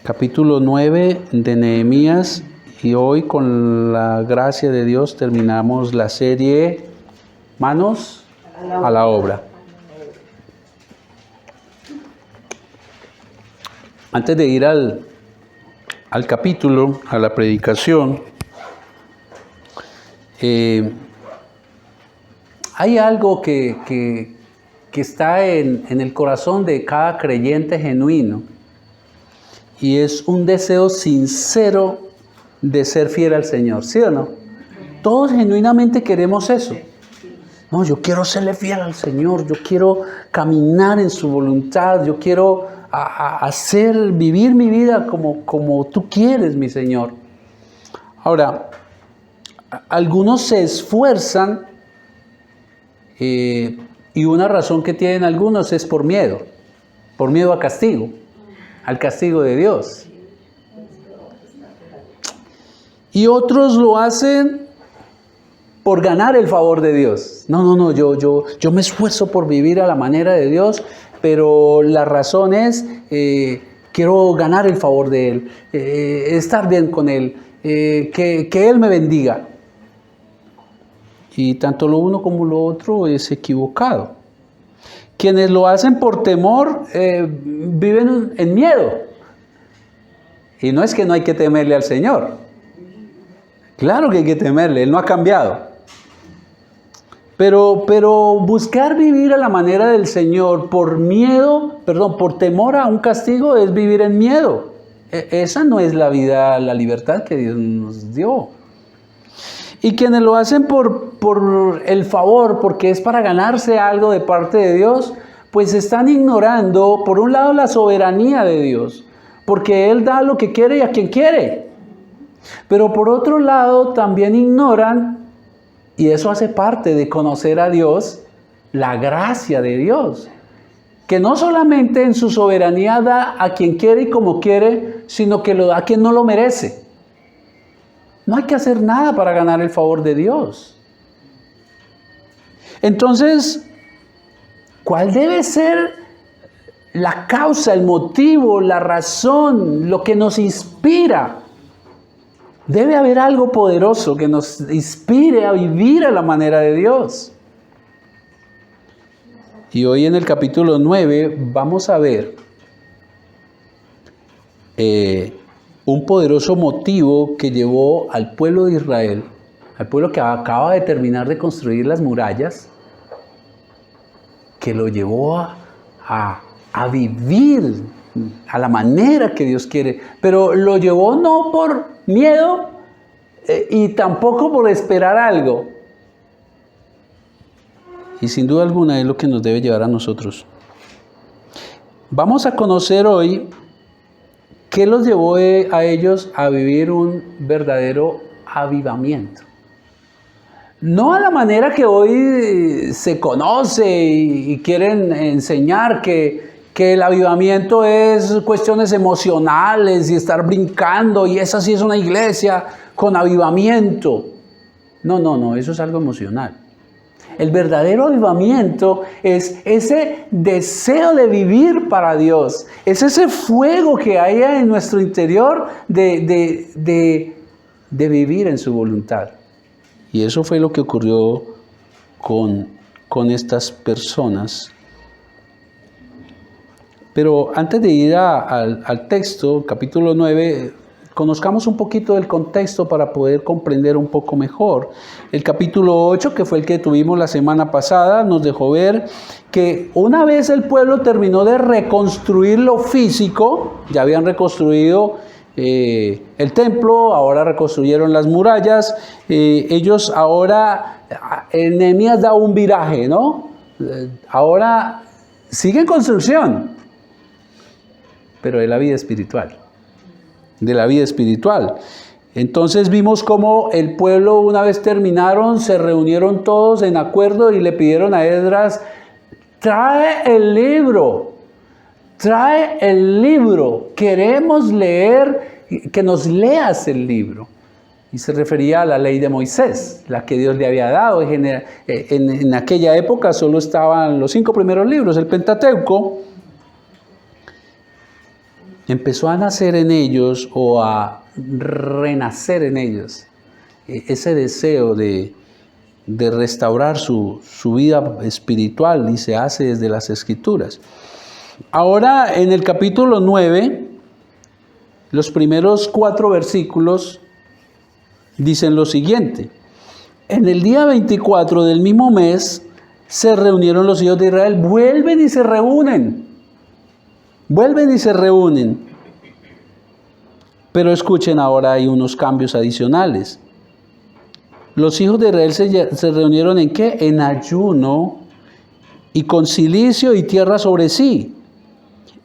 capítulo 9 de Nehemías, y hoy con la gracia de Dios terminamos la serie Manos a la obra. Antes de ir al capítulo, a la predicación, hay algo que está en el corazón de cada creyente genuino, y es un deseo sincero de ser fiel al Señor, ¿sí o no? Todos genuinamente queremos eso. No, yo quiero serle fiel al Señor, yo quiero caminar en su voluntad, yo quiero vivir mi vida como tú quieres, mi Señor. Ahora, algunos se esfuerzan, y una razón que tienen algunos es por miedo a castigo, al castigo de Dios. Y otros lo hacen por ganar el favor de Dios. No, yo me esfuerzo por vivir a la manera de Dios, pero la razón es, quiero ganar el favor de Él, estar bien con Él, que Él me bendiga. Y tanto lo uno como lo otro es equivocado. Quienes lo hacen por temor, viven en miedo. Y no es que no hay que temerle al Señor. Claro que hay que temerle, Él no ha cambiado. Pero buscar vivir a la manera del Señor por temor a un castigo es vivir en miedo. Esa no es la vida, la libertad que Dios nos dio. Y quienes lo hacen por el favor, porque es para ganarse algo de parte de Dios, pues están ignorando, por un lado, la soberanía de Dios, porque Él da lo que quiere y a quien quiere. Pero por otro lado, también ignoran, y eso hace parte de conocer a Dios, la gracia de Dios, que no solamente en su soberanía da a quien quiere y como quiere, sino que lo da a quien no lo merece. No hay que hacer nada para ganar el favor de Dios. Entonces, ¿cuál debe ser la causa, el motivo, la razón, lo que nos inspira? Debe haber algo poderoso que nos inspire a vivir a la manera de Dios. Y hoy en el capítulo 9 vamos a ver un poderoso motivo que llevó al pueblo de Israel, al pueblo que acaba de terminar de construir las murallas, que lo llevó a vivir a la manera que Dios quiere, pero lo llevó no por miedo y tampoco por esperar algo. Y sin duda alguna es lo que nos debe llevar a nosotros. Vamos a conocer hoy qué los llevó a ellos a vivir un verdadero avivamiento. No a la manera que hoy se conoce y quieren enseñar que el avivamiento es cuestiones emocionales y estar brincando, y esa sí es una iglesia con avivamiento. No, eso es algo emocional. El verdadero avivamiento es ese deseo de vivir para Dios, es ese fuego que hay en nuestro interior de vivir en su voluntad. Y eso fue lo que ocurrió con estas personas. Pero antes de ir al texto, capítulo 9, conozcamos un poquito del contexto para poder comprender un poco mejor. El capítulo 8, que fue el que tuvimos la semana pasada, nos dejó ver que una vez el pueblo terminó de reconstruir lo físico, ya habían reconstruido el templo, ahora reconstruyeron las murallas, ellos ahora, Nehemías da un viraje, ¿no? Ahora sigue en construcción, pero de la vida espiritual. Entonces vimos cómo el pueblo, una vez terminaron, se reunieron todos en acuerdo y le pidieron a Esdras: trae el libro, queremos leer, que nos leas el libro. Y se refería a la ley de Moisés, la que Dios le había dado. En aquella época solo estaban los 5 primeros libros, el Pentateuco. empezó a nacer en ellos o a renacer en ellos ese deseo de restaurar su vida espiritual, y se hace desde las Escrituras. Ahora, en el capítulo 9, los primeros 4 versículos dicen lo siguiente: en el día 24 del mismo mes se reunieron los hijos de Israel. Vuelven y se reúnen. Pero escuchen, ahora hay unos cambios adicionales. Los hijos de Israel se reunieron ¿en qué? En ayuno y con cilicio y tierra sobre sí.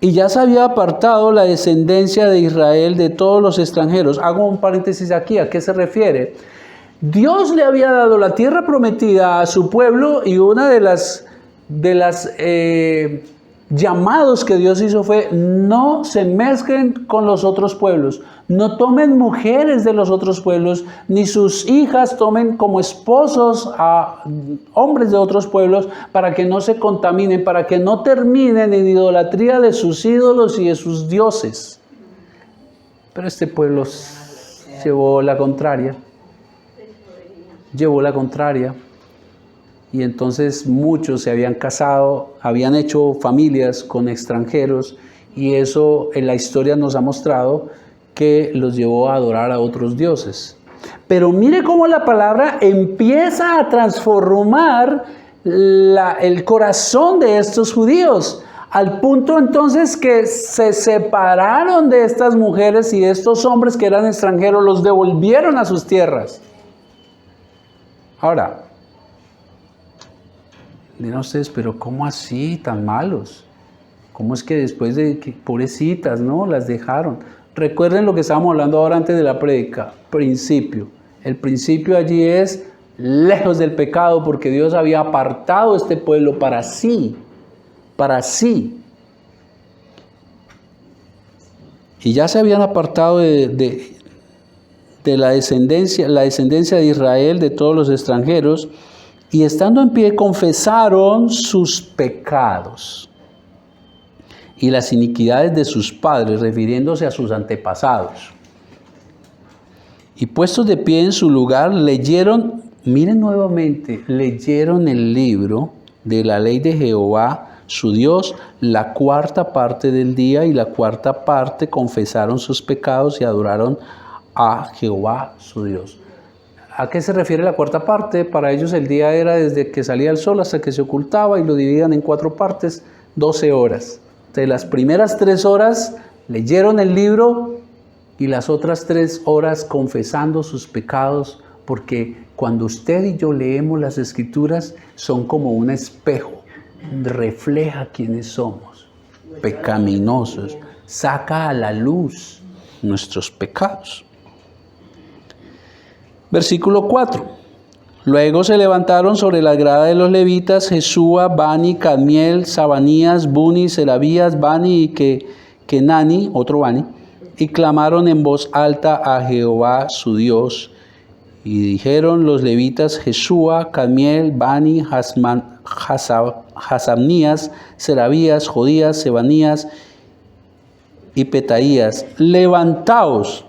Y ya se había apartado la descendencia de Israel de todos los extranjeros. Hago un paréntesis aquí. ¿A qué se refiere? Dios le había dado la tierra prometida a su pueblo, y una de las llamados que Dios hizo fue: no se mezclen con los otros pueblos, no tomen mujeres de los otros pueblos, ni sus hijas tomen como esposos a hombres de otros pueblos, para que no se contaminen, para que no terminen en idolatría de sus ídolos y de sus dioses. Pero este pueblo llevó la contraria. Y entonces muchos se habían casado, habían hecho familias con extranjeros, y eso en la historia nos ha mostrado que los llevó a adorar a otros dioses. Pero mire cómo la palabra empieza a transformar el corazón de estos judíos, al punto entonces que se separaron de estas mujeres y de estos hombres que eran extranjeros, los devolvieron a sus tierras. Ahora, dirán ustedes, pero ¿cómo así, tan malos? ¿Cómo es que después de que, pobrecitas, no, las dejaron? Recuerden lo que estábamos hablando ahora antes de la prédica, principio. El principio allí es lejos del pecado, porque Dios había apartado este pueblo para sí. Y ya se habían apartado de la descendencia de Israel, de todos los extranjeros, y estando en pie confesaron sus pecados y las iniquidades de sus padres, refiriéndose a sus antepasados. Y puestos de pie en su lugar, leyeron, miren nuevamente, leyeron el libro de la ley de Jehová, su Dios, la 4ª parte del día, y la 4ª parte confesaron sus pecados y adoraron a Jehová, su Dios. ¿A qué se refiere la 4ª parte? Para ellos el día era desde que salía el sol hasta que se ocultaba, y lo dividían en 4 partes, 12 horas. Entonces, las primeras 3 horas leyeron el libro, y las otras 3 horas confesando sus pecados, porque cuando usted y yo leemos las Escrituras, son como un espejo, refleja quiénes somos, pecaminosos, saca a la luz nuestros pecados. Versículo 4. Luego se levantaron sobre la grada de los levitas Jesúa, Bani, Cadmiel, Sabanías, Buni, Serabías, Bani y Kenani, otro Bani, y clamaron en voz alta a Jehová su Dios. Y dijeron los levitas Jesúa, Cadmiel, Bani, Hasabnías, Serabías, Jodías, Sebanías y Petaías: levantaos,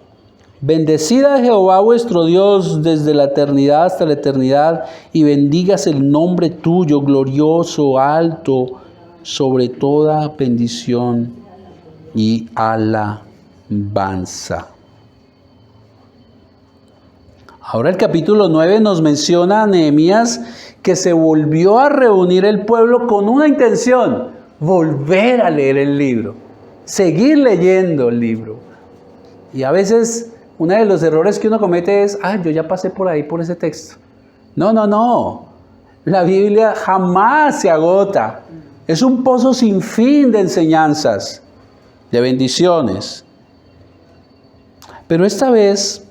bendecid a Jehová vuestro Dios desde la eternidad hasta la eternidad, y bendígase el nombre tuyo, glorioso, alto, sobre toda bendición y alabanza. Ahora el capítulo 9 nos menciona a Nehemías, que se volvió a reunir el pueblo con una intención: volver a leer el libro, seguir leyendo el libro. Y a veces uno de los errores que uno comete es: yo ya pasé por ahí, por ese texto. No. La Biblia jamás se agota. Es un pozo sin fin de enseñanzas, de bendiciones. Pero esta vez,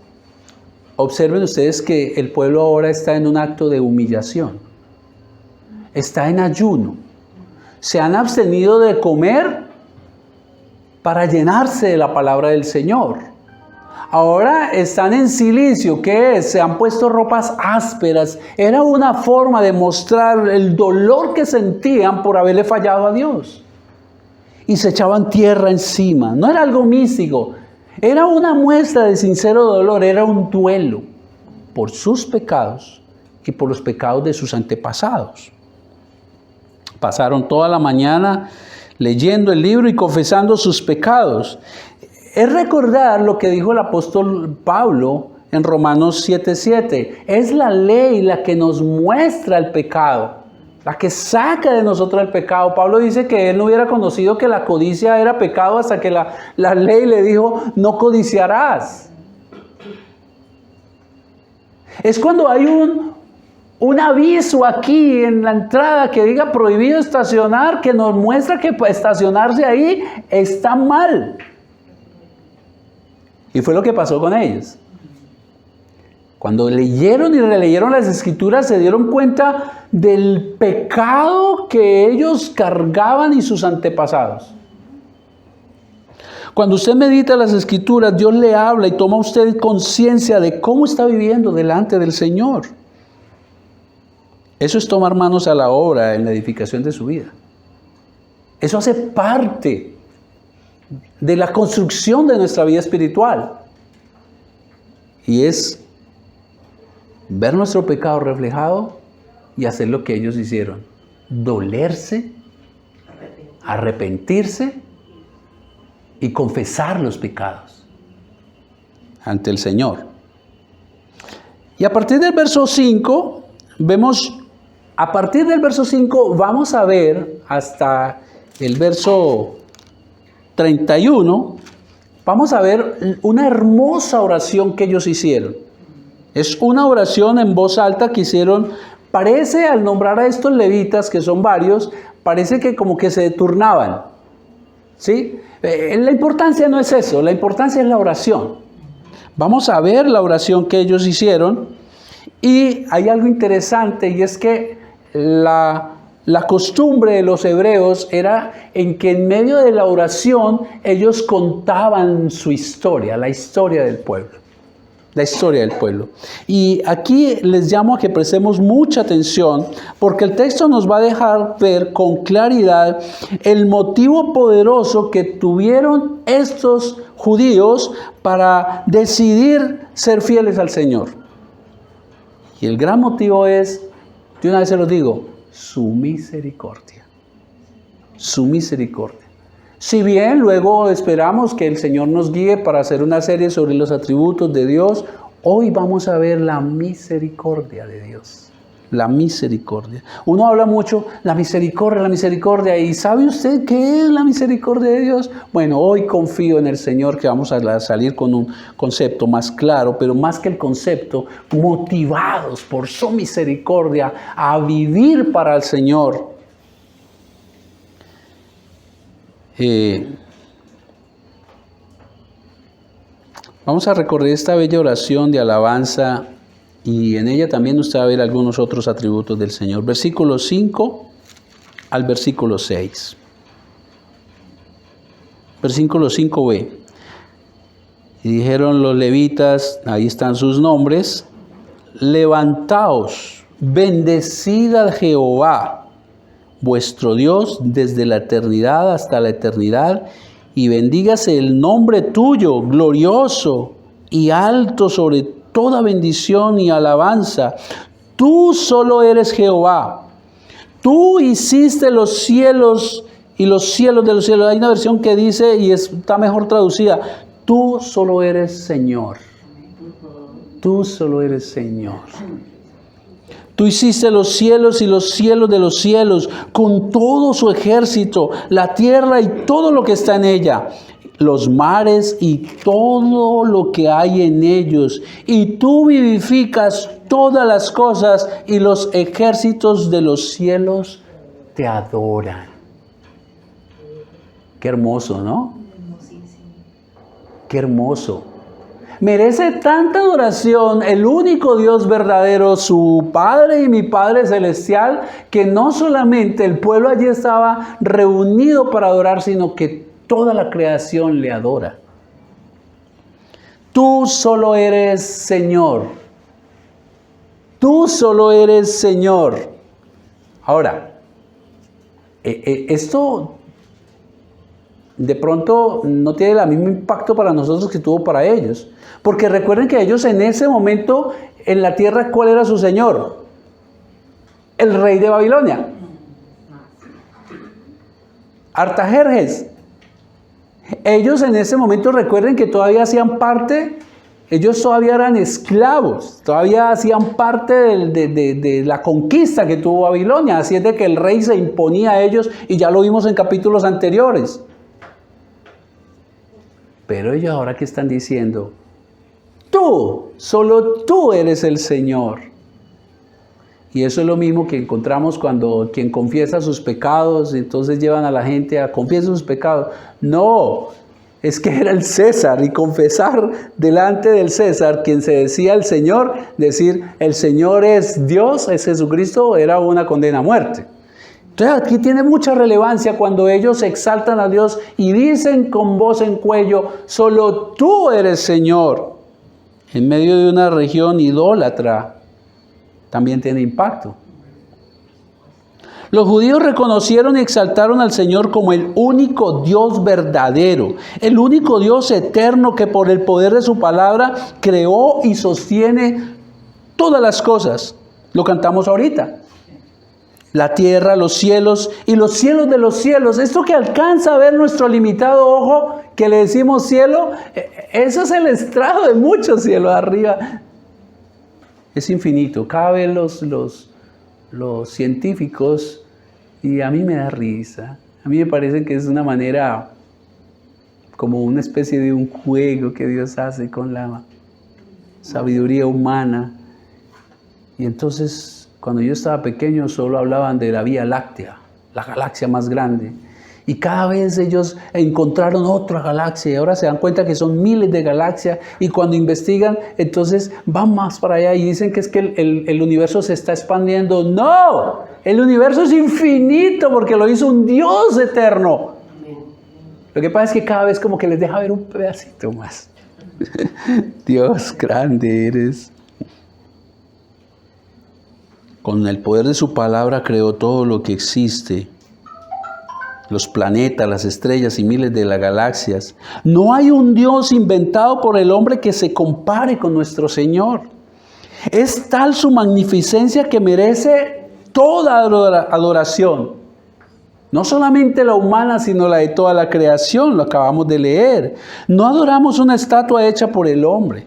observen ustedes que el pueblo ahora está en un acto de humillación. Está en ayuno. Se han abstenido de comer para llenarse de la palabra del Señor. Ahora están en silicio. ¿Qué es? Se han puesto ropas ásperas. Era una forma de mostrar el dolor que sentían por haberle fallado a Dios. y se echaban tierra encima. No era algo místico, era una muestra de sincero dolor, era un duelo por sus pecados y por los pecados de sus antepasados. Pasaron toda la mañana leyendo el libro y confesando sus pecados. Es recordar lo que dijo el apóstol Pablo en Romanos 7:7. Es la ley la que nos muestra el pecado, la que saca de nosotros el pecado. Pablo dice que él no hubiera conocido que la codicia era pecado hasta que la ley le dijo, no codiciarás. Es cuando hay un aviso aquí en la entrada que diga prohibido estacionar, que nos muestra que estacionarse ahí está mal. Y fue lo que pasó con ellos. Cuando leyeron y releyeron las Escrituras, se dieron cuenta del pecado que ellos cargaban y sus antepasados. Cuando usted medita las Escrituras, Dios le habla y toma usted conciencia de cómo está viviendo delante del Señor. Eso es tomar manos a la obra en la edificación de su vida. Eso hace parte de la construcción de nuestra vida espiritual. Y es ver nuestro pecado reflejado y hacer lo que ellos hicieron. Dolerse, arrepentirse y confesar los pecados ante el Señor. Y a partir del verso 5, vamos a ver hasta el verso 31, vamos a ver una hermosa oración que ellos hicieron. Es una oración en voz alta que hicieron, parece al nombrar a estos levitas, que son varios, parece que como que se turnaban, ¿sí? La importancia no es eso, la importancia es la oración. Vamos a ver la oración que ellos hicieron y hay algo interesante y es que la costumbre de los hebreos era en que en medio de la oración ellos contaban su historia, la historia del pueblo. La historia del pueblo. Y aquí les llamo a que prestemos mucha atención porque el texto nos va a dejar ver con claridad el motivo poderoso que tuvieron estos judíos para decidir ser fieles al Señor. Y el gran motivo es, de una vez se los digo, su misericordia. Su misericordia. Si bien luego esperamos que el Señor nos guíe para hacer una serie sobre los atributos de Dios, hoy vamos a ver la misericordia de Dios. La misericordia. Uno habla mucho, la misericordia. ¿Y sabe usted qué es la misericordia de Dios? Bueno, hoy confío en el Señor que vamos a salir con un concepto más claro, pero más que el concepto, motivados por su misericordia a vivir para el Señor. Vamos a recorrer esta bella oración de alabanza y en ella también usted va a ver algunos otros atributos del Señor. Versículo 5 al versículo 6. Versículo 5b. Y dijeron los levitas, ahí están sus nombres, levantaos, bendecid a Jehová, vuestro Dios, desde la eternidad hasta la eternidad, y bendígase el nombre tuyo, glorioso y alto sobre toda bendición y alabanza. Tú solo eres Jehová. Tú hiciste los cielos y los cielos de los cielos. Hay una versión que dice, y está mejor traducida, tú solo eres Señor. Tú solo eres Señor. Tú hiciste los cielos y los cielos de los cielos, con todo su ejército, la tierra y todo lo que está en ella, los mares y todo lo que hay en ellos. Y tú vivificas todas las cosas y los ejércitos de los cielos te adoran. Qué hermoso, ¿no? Qué hermoso. Merece tanta adoración el único Dios verdadero, su Padre y mi Padre Celestial, que no solamente el pueblo allí estaba reunido para adorar, sino que toda la creación le adora. Tú solo eres Señor. Tú solo eres Señor. Ahora, esto de pronto no tiene el mismo impacto para nosotros que tuvo para ellos. Porque recuerden que ellos en ese momento en la tierra, ¿cuál era su señor? El rey de Babilonia. Artajerjes. Ellos en ese momento recuerden que todavía hacían parte, ellos todavía eran esclavos, todavía hacían parte de la conquista que tuvo Babilonia. Así es de que el rey se imponía a ellos y ya lo vimos en capítulos anteriores. Pero ellos ahora ¿qué están diciendo? Tú, solo tú eres el Señor. Y eso es lo mismo que encontramos cuando quien confiesa sus pecados, entonces llevan a la gente a confesar sus pecados. No, es que era el César, y confesar delante del César, quien se decía el Señor, decir el Señor es Dios, es Jesucristo, era una condena a muerte. Entonces aquí tiene mucha relevancia cuando ellos exaltan a Dios y dicen con voz en cuello, solo tú eres Señor, en medio de una región idólatra. También tiene impacto. Los judíos reconocieron y exaltaron al Señor como el único Dios verdadero, el único Dios eterno que por el poder de su palabra creó y sostiene todas las cosas. Lo cantamos ahorita. La tierra, los cielos y los cielos de los cielos. Esto que alcanza a ver nuestro limitado ojo, que le decimos cielo, eso es el estrado de muchos cielos arriba. Es infinito. Cada vez los científicos, y a mí me da risa, a mí me parece que es una manera, como una especie de un juego que Dios hace con la sabiduría humana. Y entonces, cuando yo estaba pequeño, solo hablaban de la Vía Láctea, la galaxia más grande. Y cada vez ellos encontraron otra galaxia y ahora se dan cuenta que son miles de galaxias, y cuando investigan, entonces van más para allá y dicen que es que el universo se está expandiendo. ¡No! El universo es infinito porque lo hizo un Dios eterno. Lo que pasa es que cada vez como que les deja ver un pedacito más. Dios, grande eres. Con el poder de su palabra creó todo lo que existe. Los planetas, las estrellas y miles de las galaxias. No hay un Dios inventado por el hombre que se compare con nuestro Señor. Es tal su magnificencia que merece toda adoración. No solamente la humana, sino la de toda la creación, lo acabamos de leer. No adoramos una estatua hecha por el hombre.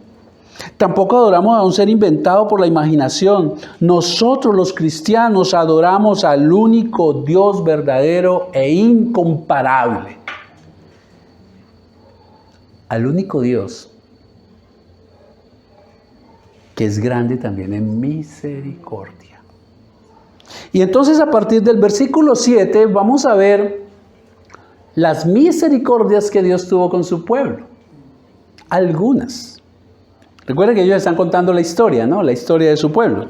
Tampoco adoramos a un ser inventado por la imaginación. Nosotros los cristianos adoramos al único Dios verdadero e incomparable. Al único Dios que es grande también en misericordia. Y entonces a partir del versículo 7 vamos a ver las misericordias que Dios tuvo con su pueblo. Algunas. Recuerden que ellos están contando la historia, ¿no? La historia de su pueblo.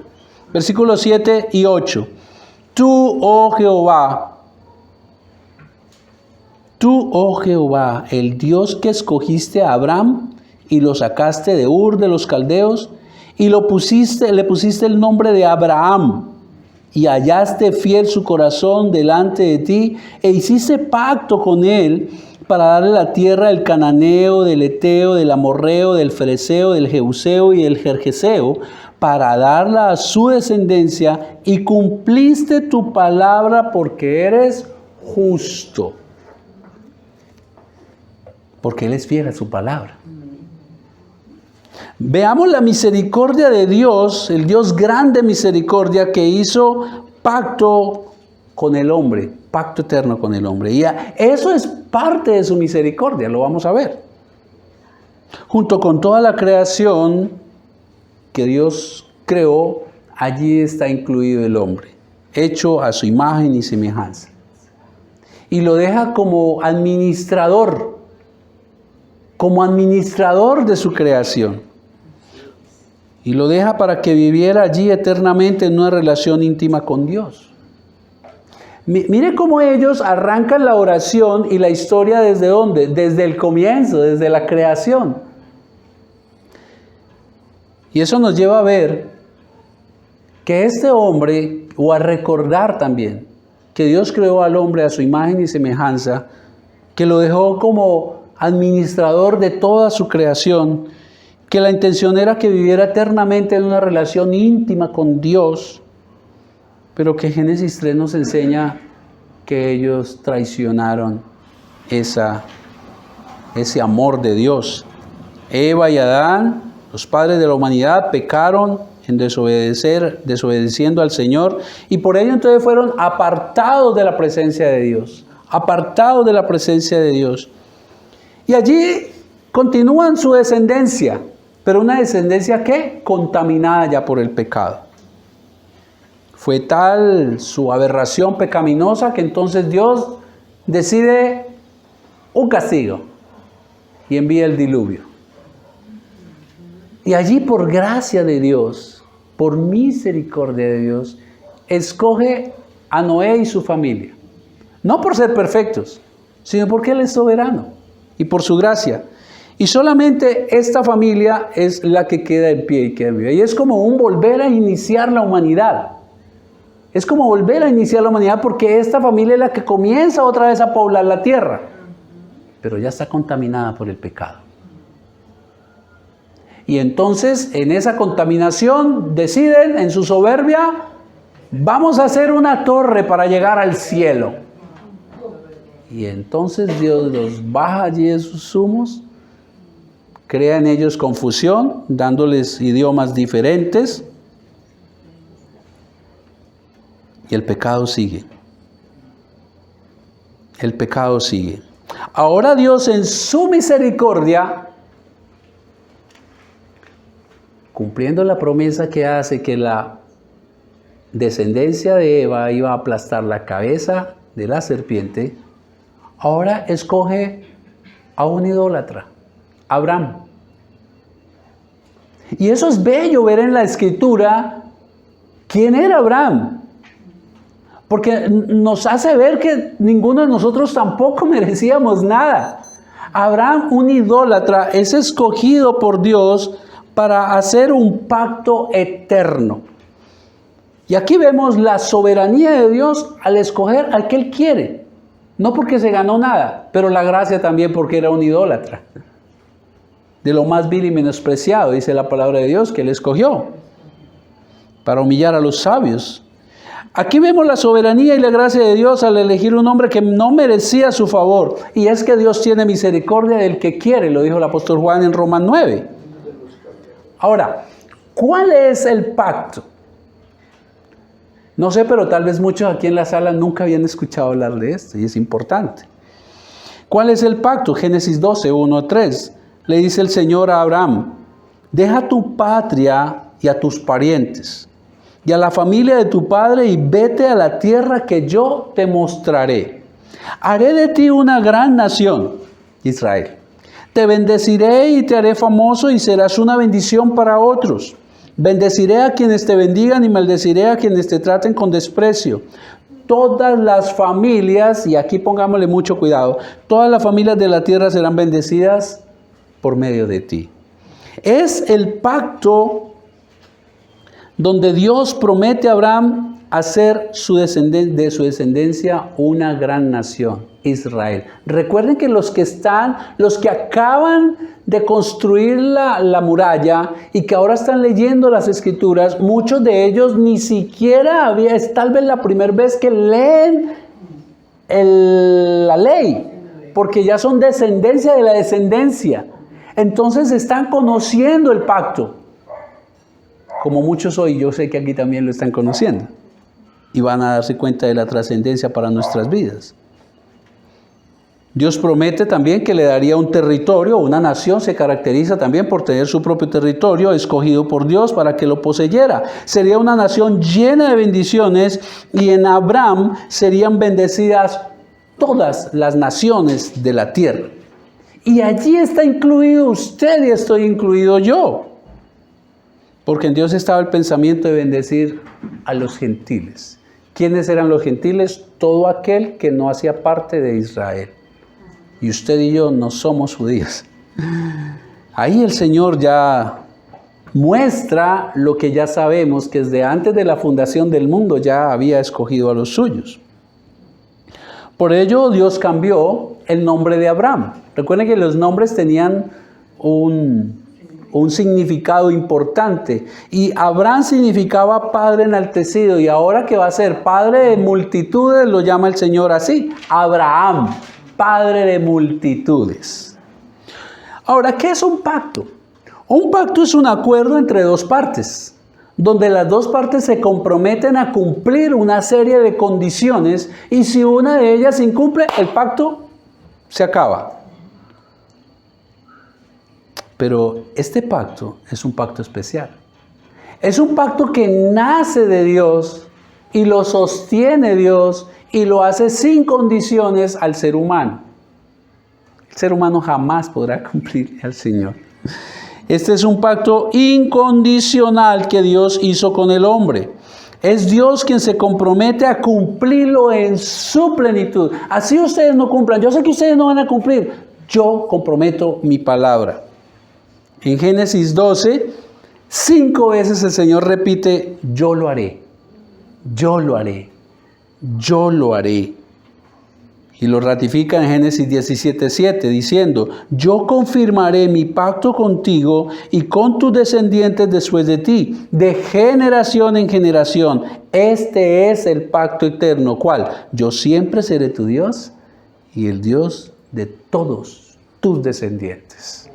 Versículos 7 y 8. Tú, oh Jehová, el Dios que escogiste a Abraham y lo sacaste de Ur de los Caldeos y le pusiste el nombre de Abraham y hallaste fiel su corazón delante de ti e hiciste pacto con él para darle la tierra del cananeo, del eteo, del amorreo, del fereceo, del jebuseo y del gergeseo, para darla a su descendencia, y cumpliste tu palabra porque eres justo. Porque Él es fiel a su palabra. Veamos la misericordia de Dios, el Dios grande misericordia que hizo pacto con el hombre, pacto eterno con el hombre. Y eso es parte de su misericordia, lo vamos a ver. Junto con toda la creación que Dios creó, allí está incluido el hombre, hecho a su imagen y semejanza. Y lo deja como administrador de su creación. Y lo deja para que viviera allí eternamente en una relación íntima con Dios. Mire cómo ellos arrancan la oración y la historia ¿desde dónde? Desde el comienzo, desde la creación. Y eso nos lleva a ver que este hombre, o a recordar también, que Dios creó al hombre a su imagen y semejanza, que lo dejó como administrador de toda su creación, que la intención era que viviera eternamente en una relación íntima con Dios, pero que Génesis 3 nos enseña que ellos traicionaron ese amor de Dios. Eva y Adán, los padres de la humanidad, pecaron en desobedeciendo al Señor, y por ello entonces fueron apartados de la presencia de Dios, apartados de la presencia de Dios. Y allí continúan su descendencia, pero una descendencia ¿qué? Contaminada ya por el pecado. Fue tal su aberración pecaminosa que entonces Dios decide un castigo y envía el diluvio. Y allí por gracia de Dios, por misericordia de Dios, escoge a Noé y su familia. No por ser perfectos, sino porque Él es soberano y por su gracia. Y solamente esta familia es la que queda en pie y queda en vida. Y es como un volver a iniciar la humanidad. Es como volver a iniciar la humanidad porque esta familia es la que comienza otra vez a poblar la tierra. Pero ya está contaminada por el pecado. Y entonces en esa contaminación deciden en su soberbia, vamos a hacer una torre para llegar al cielo. Y entonces Dios los baja allí de sus humos, crea en ellos confusión, dándoles idiomas diferentes. Y el pecado sigue. El pecado sigue. Ahora Dios en su misericordia, cumpliendo la promesa que hace que la descendencia de Eva iba a aplastar la cabeza de la serpiente, ahora escoge a un idólatra, Abraham. Y eso es bello ver en la Escritura quién era Abraham. Porque nos hace ver que ninguno de nosotros tampoco merecíamos nada. Abraham, un idólatra, es escogido por Dios para hacer un pacto eterno. Y aquí vemos la soberanía de Dios al escoger al que Él quiere. No porque se ganó nada, pero la gracia también porque era un idólatra. De lo más vil y menospreciado, dice la palabra de Dios, que Él escogió para humillar a los sabios. Aquí vemos la soberanía y la gracia de Dios al elegir un hombre que no merecía su favor. Y es que Dios tiene misericordia del que quiere, lo dijo el apóstol Juan en Romanos 9. Ahora, ¿cuál es el pacto? No sé, pero tal vez muchos aquí en la sala nunca habían escuchado hablar de esto y es importante. ¿Cuál es el pacto? Génesis 12, 1-3. Le dice el Señor a Abraham, deja tu patria y a tus parientes y a la familia de tu padre y vete a la tierra que yo te mostraré. Haré de ti una gran nación, Israel. Te bendeciré y te haré famoso y serás una bendición para otros. Bendeciré a quienes te bendigan y maldeciré a quienes te traten con desprecio. Todas las familias, y aquí pongámosle mucho cuidado, todas las familias de la tierra serán bendecidas por medio de ti. Es el pacto donde Dios promete a Abraham hacer de su descendencia una gran nación, Israel. Recuerden que los que acaban de construir la muralla y que ahora están leyendo las Escrituras, muchos de ellos ni siquiera es tal vez la primera vez que leen la ley, porque ya son descendencia de la descendencia. Entonces están conociendo el pacto. Como muchos hoy, yo sé que aquí también lo están conociendo. Y van a darse cuenta de la trascendencia para nuestras vidas. Dios promete también que le daría un territorio, una nación se caracteriza también por tener su propio territorio escogido por Dios para que lo poseyera. Sería una nación llena de bendiciones y en Abraham serían bendecidas todas las naciones de la tierra. Y allí está incluido usted y estoy incluido yo. Porque en Dios estaba el pensamiento de bendecir a los gentiles. ¿Quiénes eran los gentiles? Todo aquel que no hacía parte de Israel. Y usted y yo no somos judíos. Ahí el Señor ya muestra lo que ya sabemos, que desde antes de la fundación del mundo ya había escogido a los suyos. Por ello Dios cambió el nombre de Abraham. Recuerden que los nombres tenían un significado importante. Y Abraham significaba padre enaltecido. Y ahora que va a ser padre de multitudes, lo llama el Señor así. Abraham, padre de multitudes. Ahora, ¿qué es un pacto? Un pacto es un acuerdo entre dos partes, donde las dos partes se comprometen a cumplir una serie de condiciones, y si una de ellas incumple, el pacto se acaba. Pero este pacto es un pacto especial. Es un pacto que nace de Dios y lo sostiene Dios y lo hace sin condiciones al ser humano. El ser humano jamás podrá cumplir al Señor. Este es un pacto incondicional que Dios hizo con el hombre. Es Dios quien se compromete a cumplirlo en su plenitud. Así ustedes no cumplan. Yo sé que ustedes no van a cumplir. Yo comprometo mi palabra. En Génesis 12, 5 veces el Señor repite, yo lo haré, yo lo haré, yo lo haré. Y lo ratifica en Génesis 17:7 diciendo, yo confirmaré mi pacto contigo y con tus descendientes después de ti, de generación en generación. Este es el pacto eterno, ¿cuál? Yo siempre seré tu Dios y el Dios de todos tus descendientes.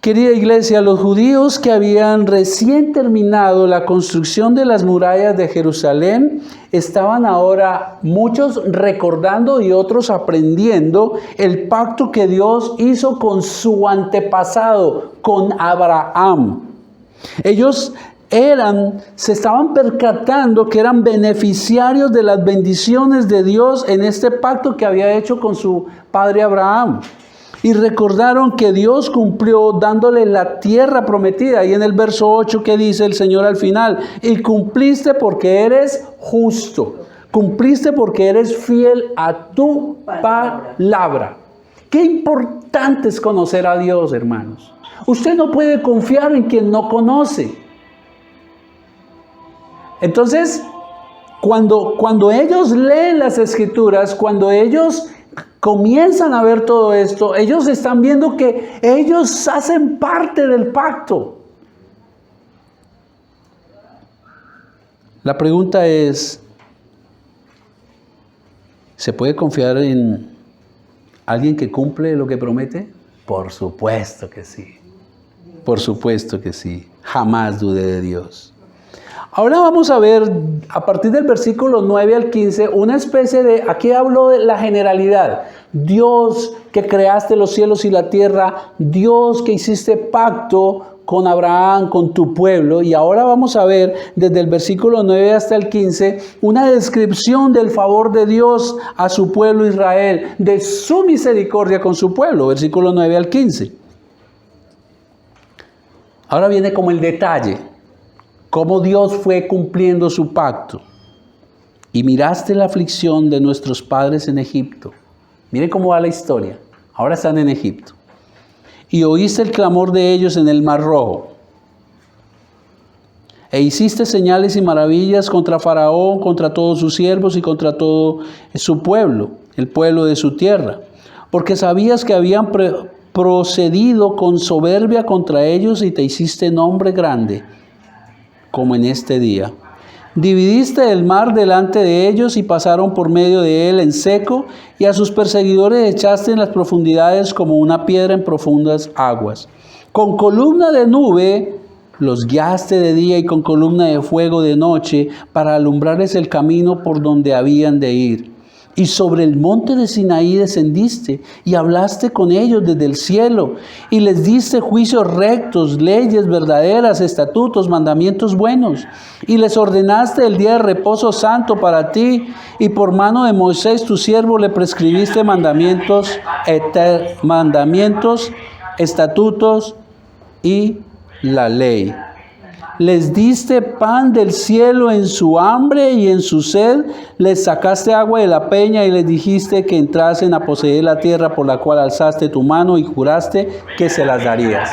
Querida iglesia, los judíos que habían recién terminado la construcción de las murallas de Jerusalén estaban ahora muchos recordando y otros aprendiendo el pacto que Dios hizo con su antepasado, con Abraham. Ellos se estaban percatando que eran beneficiarios de las bendiciones de Dios en este pacto que había hecho con su padre Abraham. Y recordaron que Dios cumplió dándole la tierra prometida. Y en el verso 8 que dice el Señor al final, y cumpliste porque eres justo, cumpliste porque eres fiel a tu palabra. Qué importante es conocer a Dios, hermanos. Usted no puede confiar en quien no conoce. Entonces, cuando ellos leen las Escrituras, cuando ellos comienzan a ver todo esto, ellos están viendo que ellos hacen parte del pacto. La pregunta es, ¿se puede confiar en alguien que cumple lo que promete? Por supuesto que sí. Por supuesto que sí. Jamás dudé de Dios. Ahora vamos a ver, a partir del versículo 9 al 15, una especie de, aquí hablo de la generalidad. Dios que creaste los cielos y la tierra, Dios que hiciste pacto con Abraham, con tu pueblo. Y ahora vamos a ver desde el versículo 9 hasta el 15, una descripción del favor de Dios a su pueblo Israel, de su misericordia con su pueblo, versículo 9 al 15. Ahora viene como el detalle. Cómo Dios fue cumpliendo su pacto. Y miraste la aflicción de nuestros padres en Egipto. Miren cómo va la historia. Ahora están en Egipto. Y oíste el clamor de ellos en el Mar Rojo. E hiciste señales y maravillas contra Faraón, contra todos sus siervos y contra todo su pueblo, el pueblo de su tierra. Porque sabías que habían procedido con soberbia contra ellos y te hiciste nombre grande, como en este día. Dividiste el mar delante de ellos y pasaron por medio de él en seco, y a sus perseguidores echaste en las profundidades como una piedra en profundas aguas. Con columna de nube los guiaste de día y con columna de fuego de noche para alumbrarles el camino por donde habían de ir. Y sobre el monte de Sinaí descendiste y hablaste con ellos desde el cielo y les diste juicios rectos, leyes verdaderas, estatutos, mandamientos buenos. Y les ordenaste el día de reposo santo para ti y por mano de Moisés tu siervo le prescribiste mandamientos, estatutos y la ley. Les diste pan del cielo en su hambre y en su sed, les sacaste agua de la peña y les dijiste que entrasen a poseer la tierra por la cual alzaste tu mano y juraste que se las darías.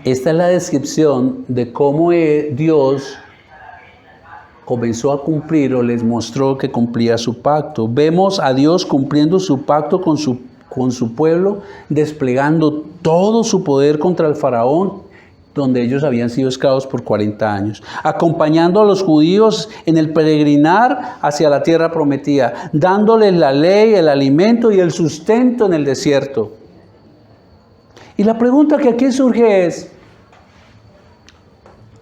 Esta es la descripción de cómo Dios comenzó a cumplir o les mostró que cumplía su pacto. Vemos a Dios cumpliendo su pacto con su pueblo, desplegando todo su poder contra el faraón, donde ellos habían sido esclavos por 40 años, acompañando a los judíos en el peregrinar hacia la tierra prometida, dándoles la ley, el alimento y el sustento en el desierto. Y la pregunta que aquí surge es,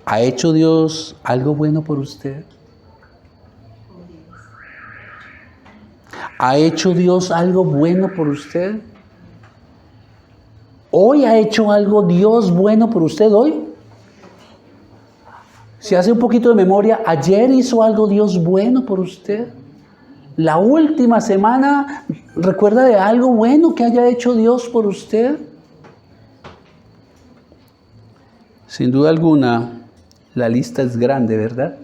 ¿ha hecho Dios algo bueno por usted? ¿Ha hecho Dios algo bueno por usted? ¿Hoy ha hecho algo Dios bueno por usted hoy? Si hace un poquito de memoria, ¿ayer hizo algo Dios bueno por usted? ¿La última semana recuerda de algo bueno que haya hecho Dios por usted? Sin duda alguna, la lista es grande, ¿verdad?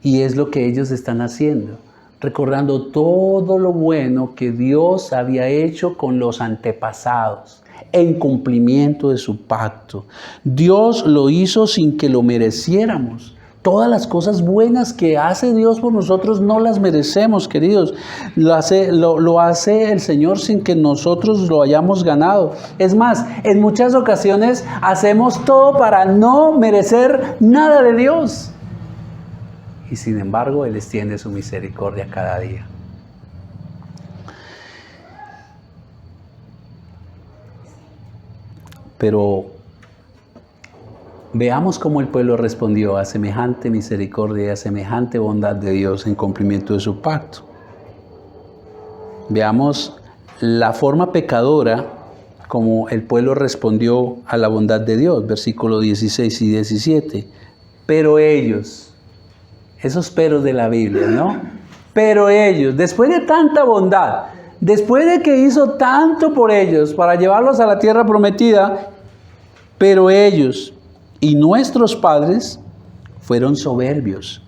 Y es lo que ellos están haciendo, recordando todo lo bueno que Dios había hecho con los antepasados, en cumplimiento de su pacto. Dios lo hizo sin que lo mereciéramos. Todas las cosas buenas que hace Dios por nosotros no las merecemos, queridos. Lo hace el Señor sin que nosotros lo hayamos ganado. Es más, en muchas ocasiones hacemos todo para no merecer nada de Dios. Y sin embargo, Él extiende su misericordia cada día. Pero veamos cómo el pueblo respondió a semejante misericordia y a semejante bondad de Dios en cumplimiento de su pacto. Veamos la forma pecadora como el pueblo respondió a la bondad de Dios, versículos 16 y 17. Pero ellos, esos peros de la Biblia, ¿no? Pero ellos, después de tanta bondad, después de que hizo tanto por ellos para llevarlos a la tierra prometida, pero ellos y nuestros padres fueron soberbios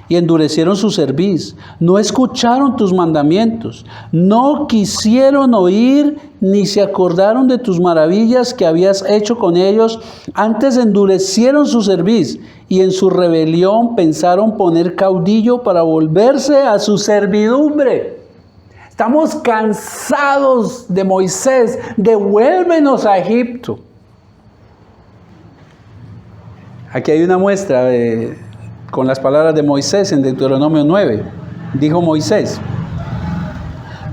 y endurecieron su cerviz, no escucharon tus mandamientos, no quisieron oír ni se acordaron de tus maravillas que habías hecho con ellos, antes endurecieron su cerviz y en su rebelión pensaron poner caudillo para volverse a su servidumbre. Estamos cansados de Moisés, devuélvenos a Egipto. Aquí hay una muestra con las palabras de Moisés en Deuteronomio 9. Dijo Moisés: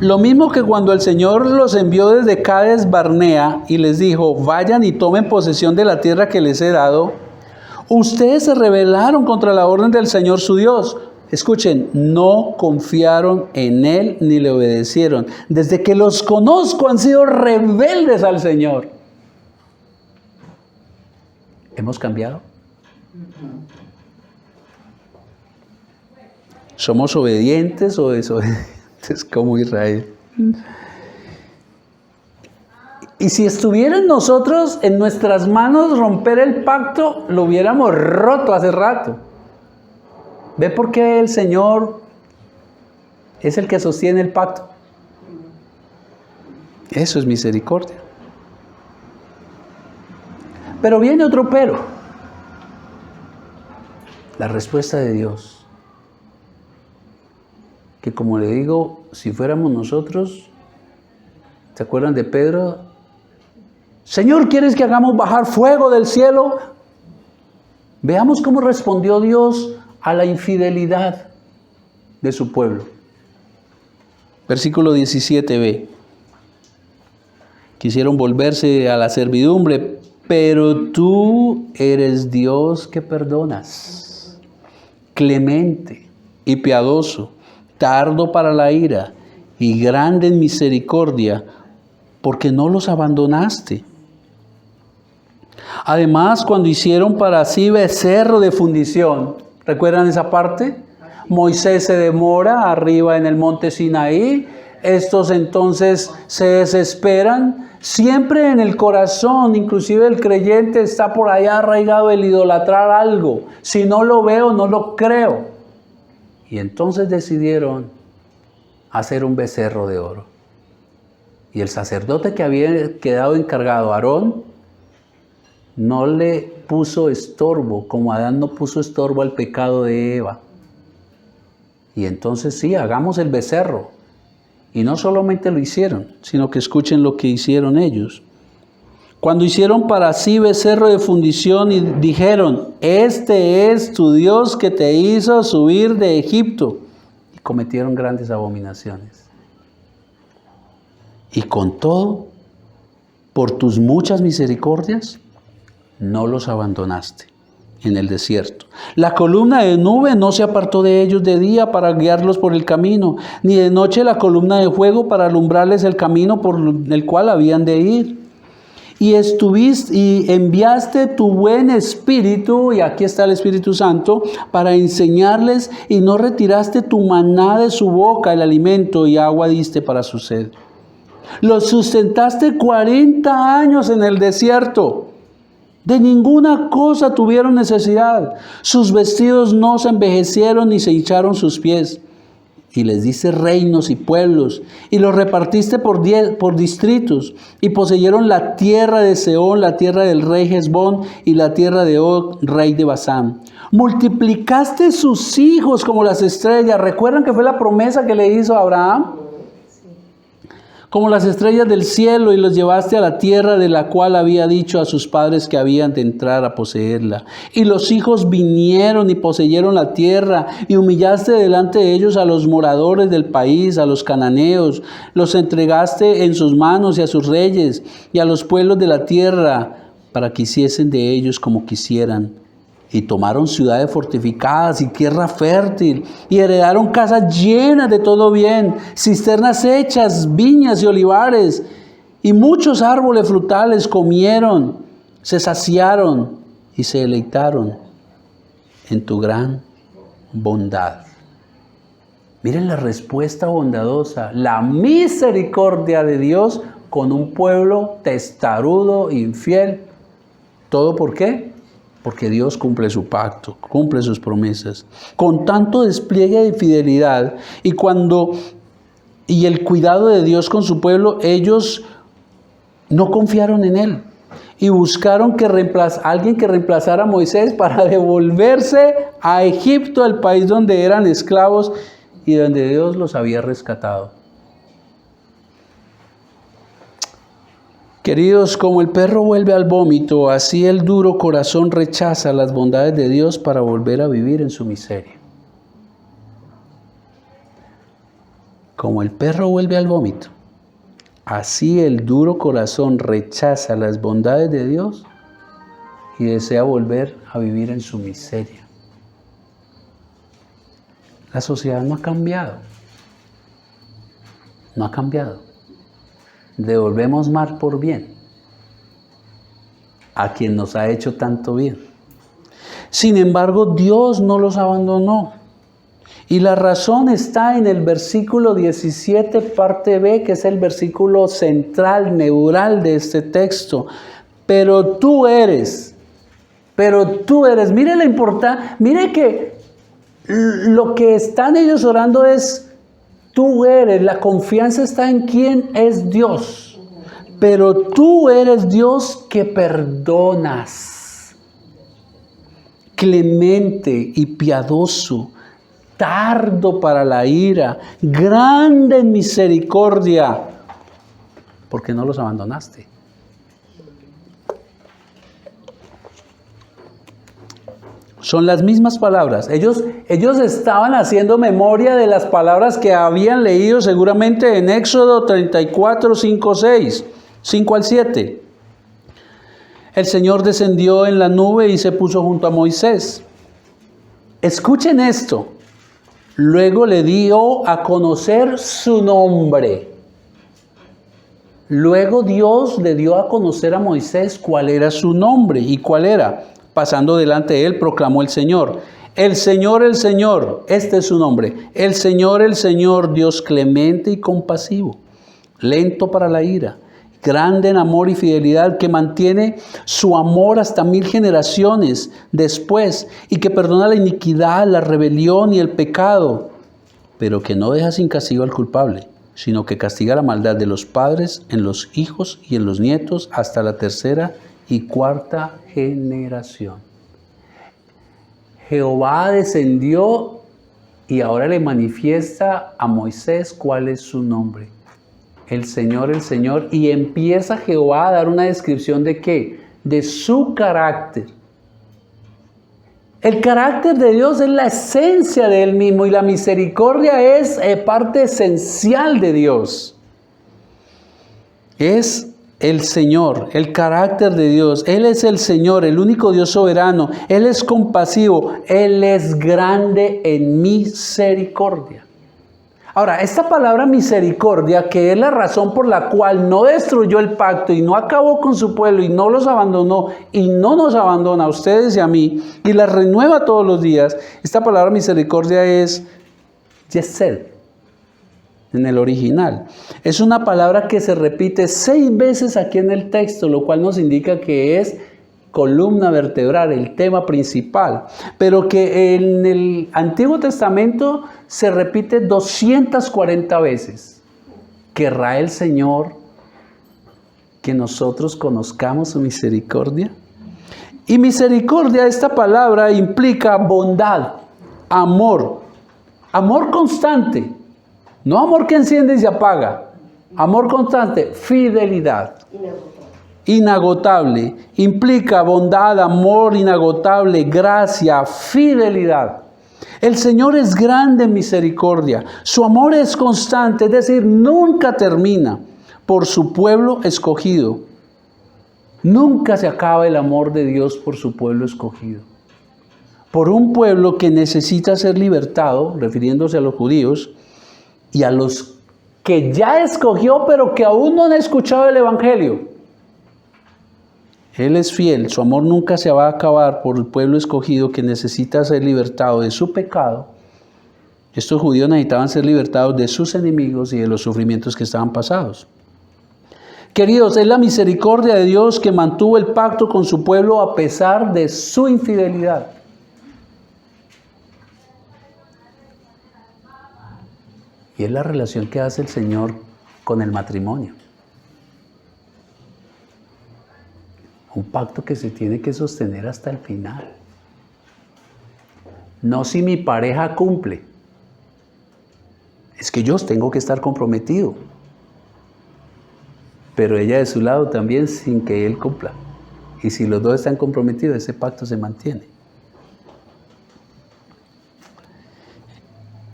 lo mismo que cuando el Señor los envió desde Cades Barnea y les dijo, vayan y tomen posesión de la tierra que les he dado, ustedes se rebelaron contra la orden del Señor su Dios. Escuchen, no confiaron en Él ni le obedecieron. Desde que los conozco han sido rebeldes al Señor. ¿Hemos cambiado? ¿Somos obedientes o desobedientes como Israel? Y si estuviera en nosotros, en nuestras manos, romper el pacto, lo hubiéramos roto hace rato. ¿Ve por qué el Señor es el que sostiene el pacto? Eso es misericordia. Pero viene otro pero. La respuesta de Dios. Que como le digo, si fuéramos nosotros, ¿se acuerdan de Pedro? Señor, ¿quieres que hagamos bajar fuego del cielo? Veamos cómo respondió Dios a la infidelidad de su pueblo. Versículo 17b. Quisieron volverse a la servidumbre, pero tú eres Dios que perdonas, clemente y piadoso, tardo para la ira y grande en misericordia, porque no los abandonaste. Además, cuando hicieron para sí becerro de fundición, ¿recuerdan esa parte? Moisés se demora arriba en el monte Sinaí, estos entonces se desesperan. Siempre en el corazón, inclusive el creyente, está por allá arraigado el idolatrar algo. Si no lo veo, no lo creo. Y entonces decidieron hacer un becerro de oro. Y el sacerdote que había quedado encargado, Aarón, no le puso estorbo, como Adán no puso estorbo al pecado de Eva. Y entonces sí, hagamos el becerro. Y no solamente lo hicieron, sino que escuchen lo que hicieron ellos. Cuando hicieron para sí becerro de fundición y dijeron, este es tu Dios que te hizo subir de Egipto. Y cometieron grandes abominaciones. Y con todo, por tus muchas misericordias, no los abandonaste en el desierto. La columna de nube no se apartó de ellos de día para guiarlos por el camino, ni de noche la columna de fuego para alumbrarles el camino por el cual habían de ir. Y estuviste y enviaste tu buen espíritu, y aquí está el Espíritu Santo, para enseñarles, y no retiraste tu maná de su boca, el alimento, y agua diste para su sed. Los sustentaste 40 años en el desierto. De ninguna cosa tuvieron necesidad. Sus vestidos no se envejecieron ni se hincharon sus pies. Y les diste reinos y pueblos, y los repartiste por distritos, y poseyeron la tierra de Sehón, la tierra del rey Hesbón, y la tierra de Og, rey de Basán. Multiplicaste sus hijos como las estrellas. ¿Recuerdan que fue la promesa que le hizo a Abraham? Como las estrellas del cielo, y los llevaste a la tierra de la cual había dicho a sus padres que habían de entrar a poseerla. Y los hijos vinieron y poseyeron la tierra, y humillaste delante de ellos a los moradores del país, a los cananeos. Los entregaste en sus manos y a sus reyes y a los pueblos de la tierra, para que hiciesen de ellos como quisieran. Y tomaron ciudades fortificadas y tierra fértil, y heredaron casas llenas de todo bien, cisternas hechas, viñas y olivares, y muchos árboles frutales comieron, se saciaron y se deleitaron en tu gran bondad. Miren la respuesta bondadosa, la misericordia de Dios con un pueblo testarudo, infiel. ¿Todo por qué? Porque Dios cumple su pacto, cumple sus promesas. Con tanto despliegue de fidelidad y el cuidado de Dios con su pueblo, ellos no confiaron en Él. Y buscaron alguien que reemplazara a Moisés para devolverse a Egipto, al país donde eran esclavos y donde Dios los había rescatado. Queridos, como el perro vuelve al vómito, así el duro corazón rechaza las bondades de Dios para volver a vivir en su miseria. Como el perro vuelve al vómito, así el duro corazón rechaza las bondades de Dios y desea volver a vivir en su miseria. La sociedad no ha cambiado. No ha cambiado. Devolvemos mal por bien a quien nos ha hecho tanto bien. Sin embargo, Dios no los abandonó. Y la razón está en el versículo 17, parte B, que es el versículo central, neural de este texto. Pero tú eres. Mire la importancia, mire que lo que están ellos orando es tú eres, la confianza está en quién es Dios. Pero tú eres Dios que perdonas, clemente y piadoso, tardo para la ira, grande en misericordia, porque no los abandonaste. Son las mismas palabras. Ellos estaban haciendo memoria de las palabras que habían leído seguramente en Éxodo 34, 5, 6, 5 al 7. El Señor descendió en la nube y se puso junto a Moisés. Escuchen esto. Luego le dio a conocer su nombre. Luego Dios le dio a conocer a Moisés cuál era su nombre. ¿Y cuál era? Pasando delante de él, proclamó el Señor, el Señor, este es su nombre, el Señor, Dios clemente y compasivo, lento para la ira, grande en amor y fidelidad, que mantiene su amor hasta 1000 generaciones después, y que perdona la iniquidad, la rebelión y el pecado, pero que no deja sin castigo al culpable, sino que castiga la maldad de los padres en los hijos y en los nietos hasta la tercera y cuarta generación. Jehová descendió y ahora le manifiesta a Moisés cuál es su nombre. El Señor, y empieza Jehová a dar una descripción de ¿qué? De su carácter. El carácter de Dios es la esencia de Él mismo y la misericordia es parte esencial de Dios. Es el Señor, el carácter de Dios. Él es el Señor, el único Dios soberano. Él es compasivo. Él es grande en misericordia. Ahora, esta palabra misericordia, que es la razón por la cual no destruyó el pacto y no acabó con su pueblo y no los abandonó y no nos abandona a ustedes y a mí y la renueva todos los días, esta palabra misericordia es Yesed en el original. Es una palabra que se repite 6 veces aquí en el texto, lo cual nos indica que es columna vertebral, el tema principal, pero que en el Antiguo Testamento se repite 240 veces. ¿Querrá el Señor que nosotros conozcamos su misericordia? Y misericordia, esta palabra implica bondad, amor constante, no amor que enciende y se apaga, amor constante, fidelidad. Inagotable, implica bondad, amor inagotable, gracia, fidelidad. El Señor es grande en misericordia, su amor es constante, es decir, nunca termina por su pueblo escogido. Nunca se acaba el amor de Dios por su pueblo escogido. Por un pueblo que necesita ser libertado, refiriéndose a los judíos, y a los que ya escogió pero que aún no han escuchado el Evangelio. Él es fiel, su amor nunca se va a acabar por el pueblo escogido que necesita ser libertado de su pecado. Estos judíos necesitaban ser libertados de sus enemigos y de los sufrimientos que estaban pasados. Queridos, es la misericordia de Dios que mantuvo el pacto con su pueblo a pesar de su infidelidad. Y es la relación que hace el Señor con el matrimonio. Un pacto que se tiene que sostener hasta el final. No si mi pareja cumple. Es que yo tengo que estar comprometido. Pero ella de su lado también sin que él cumpla. Y si los dos están comprometidos, ese pacto se mantiene.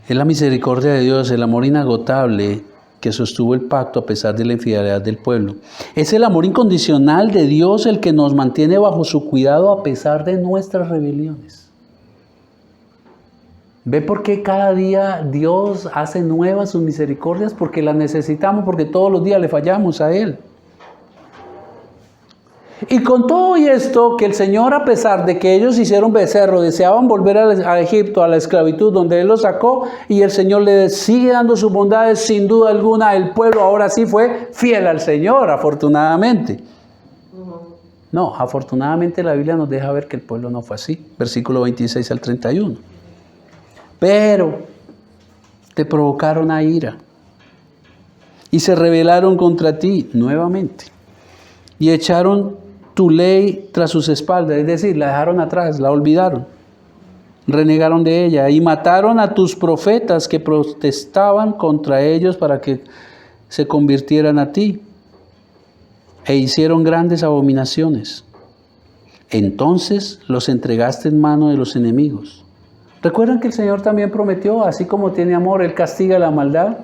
Es la misericordia de Dios, el amor inagotable que sostuvo el pacto a pesar de la infidelidad del pueblo. Es el amor incondicional de Dios el que nos mantiene bajo su cuidado a pesar de nuestras rebeliones. ¿Ve por qué cada día Dios hace nuevas sus misericordias? Porque las necesitamos, porque todos los días le fallamos a Él. Y con todo esto, que el Señor, a pesar de que ellos hicieron becerro, deseaban volver a Egipto, a la esclavitud donde Él los sacó, y el Señor les sigue dando sus bondades, sin duda alguna, el pueblo ahora sí fue fiel al Señor, afortunadamente. No, afortunadamente la Biblia nos deja ver que el pueblo no fue así. Versículo 26 al 31. Pero te provocaron a ira y se rebelaron contra ti nuevamente y echaron tu ley tras sus espaldas, es decir, la dejaron atrás, la olvidaron, renegaron de ella y mataron a tus profetas que protestaban contra ellos para que se convirtieran a ti e hicieron grandes abominaciones. Entonces los entregaste en mano de los enemigos. ¿Recuerdan que el Señor también prometió, así como tiene amor, Él castiga la maldad?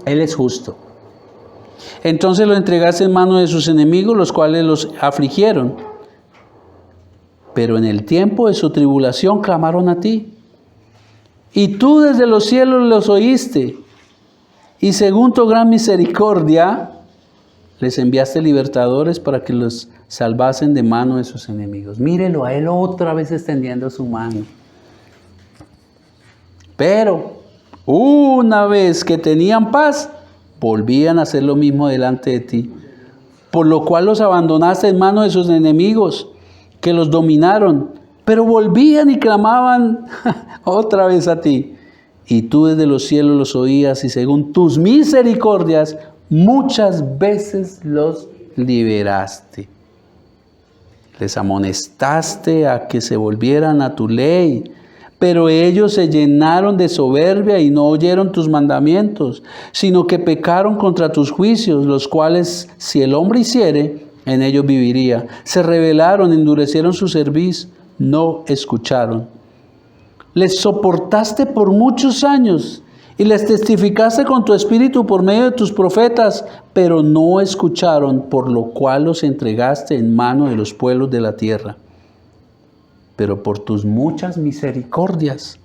Él es justo. Entonces lo entregaste en manos de sus enemigos, los cuales los afligieron. Pero en el tiempo de su tribulación clamaron a ti. Y tú desde los cielos los oíste. Y según tu gran misericordia, les enviaste libertadores para que los salvasen de mano de sus enemigos. Mírelo a Él otra vez extendiendo su mano. Pero una vez que tenían paz, volvían a hacer lo mismo delante de ti, por lo cual los abandonaste en manos de sus enemigos, que los dominaron, pero volvían y clamaban otra vez a ti. Y tú desde los cielos los oías, y según tus misericordias, muchas veces los liberaste. Les amonestaste a que se volvieran a tu ley, pero ellos se llenaron de soberbia y no oyeron tus mandamientos, sino que pecaron contra tus juicios, los cuales, si el hombre hiciere, en ellos viviría. Se rebelaron, endurecieron su cerviz, no escucharon. Les soportaste por muchos años y les testificaste con tu espíritu por medio de tus profetas, pero no escucharon, por lo cual los entregaste en mano de los pueblos de la tierra. Pero por tus muchas misericordias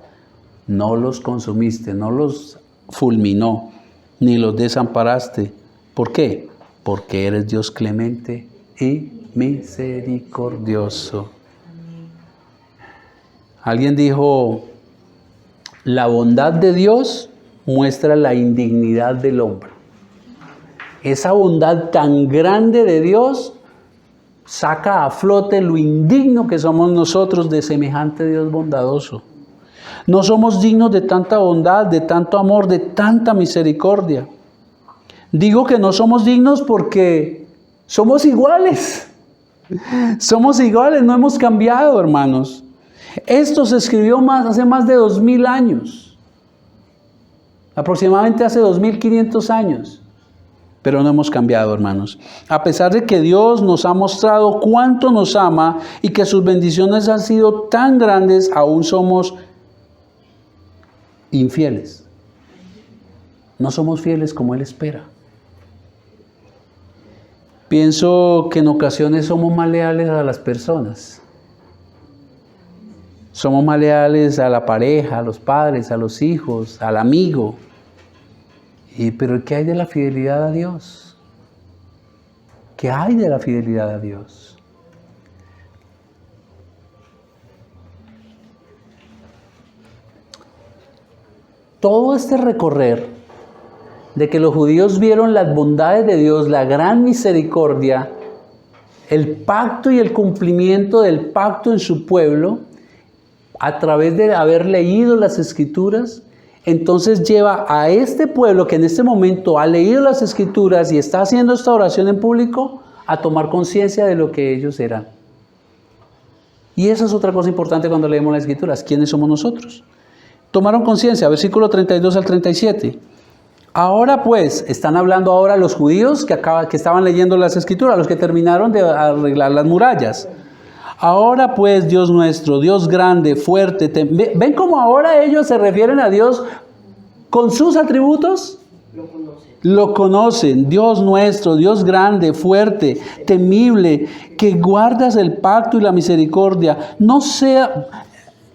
no los consumiste, no los fulminó, ni los desamparaste. ¿Por qué? Porque eres Dios clemente y misericordioso. Alguien dijo, la bondad de Dios muestra la indignidad del hombre. Esa bondad tan grande de Dios saca a flote lo indigno que somos nosotros de semejante Dios bondadoso. No somos dignos de tanta bondad, de tanto amor, de tanta misericordia. Digo que no somos dignos porque somos iguales. Somos iguales, no hemos cambiado, hermanos. Esto se escribió hace más de 2000 años. Aproximadamente hace 2500 años. Pero no hemos cambiado, hermanos. A pesar de que Dios nos ha mostrado cuánto nos ama y que sus bendiciones han sido tan grandes, aún somos infieles. No somos fieles como Él espera. Pienso que en ocasiones somos más leales a las personas. Somos más leales a la pareja, a los padres, a los hijos, al amigo. Pero ¿qué hay de la fidelidad a Dios? ¿Qué hay de la fidelidad a Dios? Todo este recorrer de que los judíos vieron las bondades de Dios, la gran misericordia, el pacto y el cumplimiento del pacto en su pueblo, a través de haber leído las Escrituras, entonces lleva a este pueblo que en este momento ha leído las Escrituras y está haciendo esta oración en público a tomar conciencia de lo que ellos eran. Y esa es otra cosa importante cuando leemos las Escrituras. ¿Quiénes somos nosotros? Tomaron conciencia, versículo 32 al 37. Ahora pues, están hablando ahora los judíos que estaban leyendo las Escrituras, los que terminaron de arreglar las murallas. Ahora pues, Dios nuestro, Dios grande, fuerte, ¿ven cómo ahora ellos se refieren a Dios con sus atributos? Lo conocen, Dios nuestro, Dios grande, fuerte, temible, que guardas el pacto y la misericordia.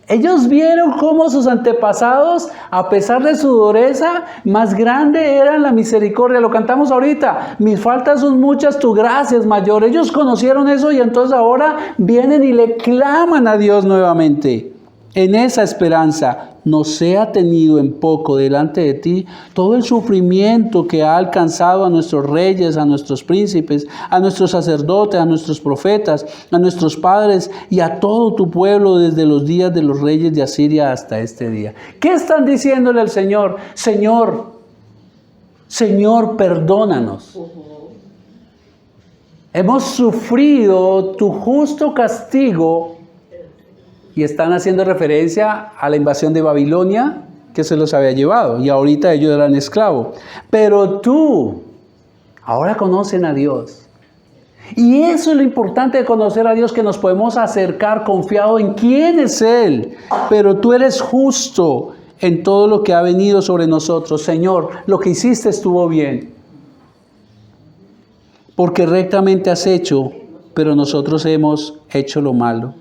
Ellos vieron cómo sus antepasados, a pesar de su dureza, más grande era la misericordia. Lo cantamos ahorita. Mis faltas son muchas, tu gracia es mayor. Ellos conocieron eso y entonces ahora vienen y le claman a Dios nuevamente. En esa esperanza, no sea tenido en poco delante de ti todo el sufrimiento que ha alcanzado a nuestros reyes, a nuestros príncipes, a nuestros sacerdotes, a nuestros profetas, a nuestros padres y a todo tu pueblo desde los días de los reyes de Asiria hasta este día. ¿Qué están diciéndole al Señor? Señor, perdónanos. Hemos sufrido tu justo castigo. Y están haciendo referencia a la invasión de Babilonia que se los había llevado. Y ahorita ellos eran esclavos. Pero tú, ahora conocen a Dios. Y eso es lo importante de conocer a Dios, que nos podemos acercar confiado en quién es Él. Pero tú eres justo en todo lo que ha venido sobre nosotros. Señor, lo que hiciste estuvo bien. Porque rectamente has hecho, pero nosotros hemos hecho lo malo.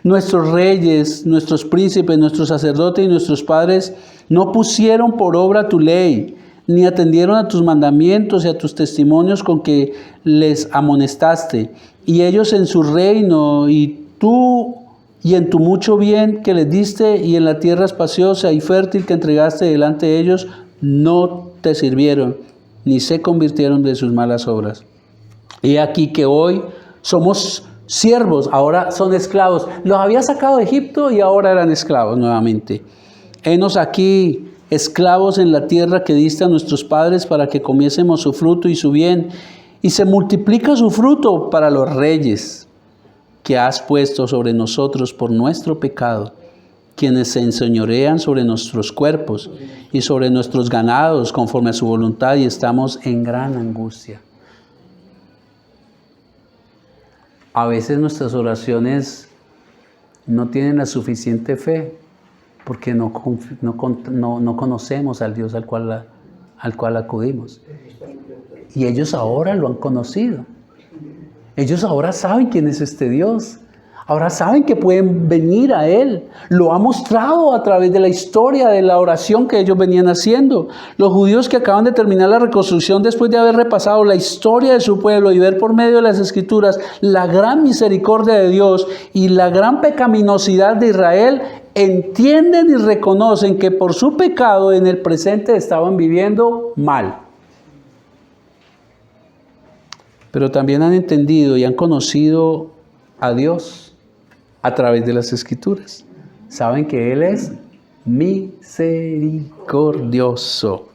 Nuestros reyes, nuestros príncipes, nuestros sacerdotes y nuestros padres no pusieron por obra tu ley, ni atendieron a tus mandamientos y a tus testimonios con que les amonestaste. Y ellos en su reino, y tú, y en tu mucho bien que les diste, y en la tierra espaciosa y fértil que entregaste delante de ellos, no te sirvieron, ni se convirtieron de sus malas obras. He aquí que hoy somos siervos, ahora son esclavos. Los había sacado de Egipto y ahora eran esclavos nuevamente. Henos aquí esclavos en la tierra que diste a nuestros padres para que comiésemos su fruto y su bien. Y se multiplica su fruto para los reyes. que has puesto sobre nosotros por nuestro pecado, quienes se enseñorean sobre nuestros cuerpos y sobre nuestros ganados conforme a su voluntad, y estamos en gran angustia. A veces nuestras oraciones no tienen la suficiente fe porque no conocemos al Dios al cual acudimos. Y ellos ahora lo han conocido. Ellos ahora saben quién es este Dios. Ahora saben que pueden venir a Él. Lo ha mostrado a través de la historia, de la oración que ellos venían haciendo. Los judíos que acaban de terminar la reconstrucción después de haber repasado la historia de su pueblo y ver por medio de las Escrituras la gran misericordia de Dios y la gran pecaminosidad de Israel, entienden y reconocen que por su pecado en el presente estaban viviendo mal. Pero también han entendido y han conocido a Dios a través de las Escrituras. Saben que Él es misericordioso.